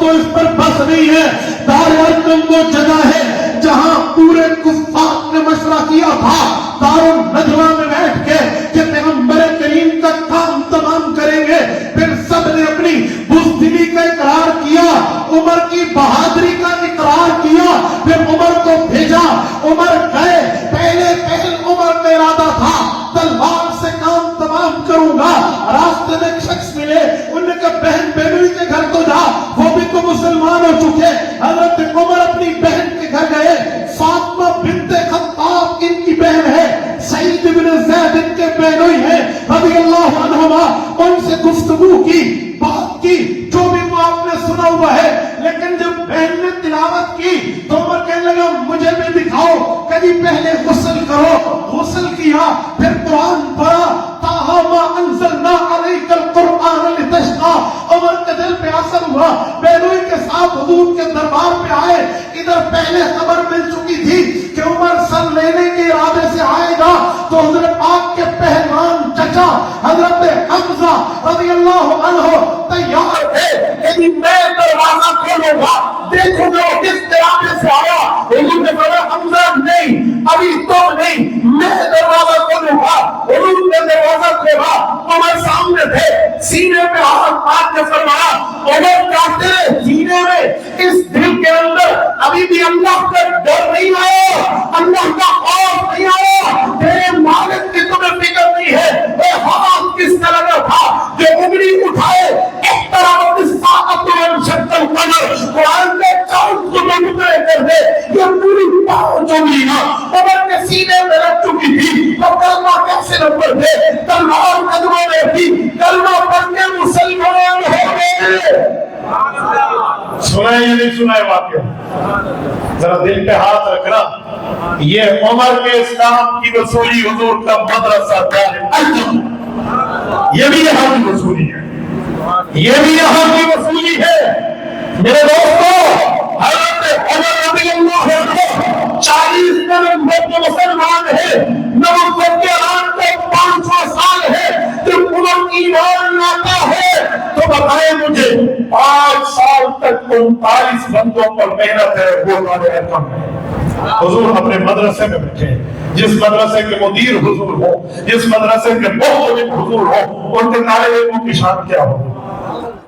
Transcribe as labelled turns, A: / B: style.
A: تو اس پر بس نہیں ہے. دار ارقم وہ جگہ ہے جہاں پورے کفار نے مشورہ کیا تھا دار الندوہ میں بیٹھ کے کہ پیغمبر کریم کا کام تمام کریں گے. پھر سب نے اپنی بزدلی کا اقرار کیا, عمر کی بہادری کا اقرار کیا. پھر عمر کو بھیجا, عمر گئے. پہلے عمر کا ارادہ تھا تلوار سے کام تمام کروں گا. راستے میں ایک شخص ملے, انہوں نے کہا بہن بینوی کے گھر تو جا, وہ بھی تو مسلمان ہو چکے. حضرت عمر اپنی بہن کے گھر گئے. فاطمہ بنت خطاب ان کی بہن ہے, سعید بن زید ان کے بہنوئی ہیں رضی اللہ عنہما. ان سے گفتگو کی, بات کی, جو بھی وہ آپ نے سنا ہوا ہے. لیکن جب بہن نے تلاوت کی تو عمر کہنے لگا مجھے بھی دکھاؤ. کبھی پہلے غسل کرو. غسل کیا, پھر قرآن پڑھا. طٰہٰ مَا أَنزَلْنَا عَلَيْكَ الْقُرْآنَ لِتَشْقَىٰ. عمر کے دل پہ اثر ہوا, بہنوئی کے ساتھ حضور کے دربار پہ آئے. ادھر پہلے خبر مل چکی تھی کہ عمر سر لینے کے ارادے سے آئے گا, تو حضرت پاک کے پہلوان چچا حضرت حمزہ رضی اللہ عنہ تیار تھے کہ میں دروازہ کھولوں گا, دیکھوں گا کس ارادے سے آیا. حضور نے فرمایا حمزہ نہیں, ابھی تو نہیں, میں دروازہ کھولوں گا. حضور نے دروازہ کھولا, عمر سامنے تھے. سینے پہ ہاتھ مار کے فرمایا عمر کہتے ہیں سینے میں, اس دل کے اندر ابھی بھی اللہ کا ڈر نہیں آیا, اللہ کا خوف نہیں آیا, تیرے مالک کی تمہیں فکر نہیں ہے. اے ہاتھ کس طرح کا تھا جو انگلی اٹھائے اقتربت الساعۃ وانشق القمر, قرآن کے 4 ٹکڑے کر دے, یہ پوری پہنچ ہوگی نا. عمر کے سینے میں رکھ چکی تھی تو کلمہ کیسے نہ پڑھتے, تلوار قدموں میں تھی, کلمہ پڑھ کے مسلمان ہو گئے.
B: سنا ہے یا نہیں سنا ہے واقعہ؟ ذرا دل پہ ہاتھ رکھنا. یہ عمر کے اسلام کی وصولی حضور کا مدرسہ دار العلم, یہ بھی یہاں کی وصولی ہے, یہ بھی یہاں کی وصولی ہے. میرے دوستو, حضرت عمر رضی اللہ عنہ 40 نومبر کے مسلمان ہے, نومبر کے اعلان کو 5واں سال ہے. جب عمر ایمان لاتا ہے تو بتائیں مجھے 5 سال تک 39 بندوں پر محنت ہے, وہ ہمارے ارقم ہے. حضور اپنے مدرسے میں بیٹھے, جس مدرسے کے مدیر حضور ہو, جس مدرسے کے محترم حضور ہو, ان کے طالب علموں کی شان کیا ہو.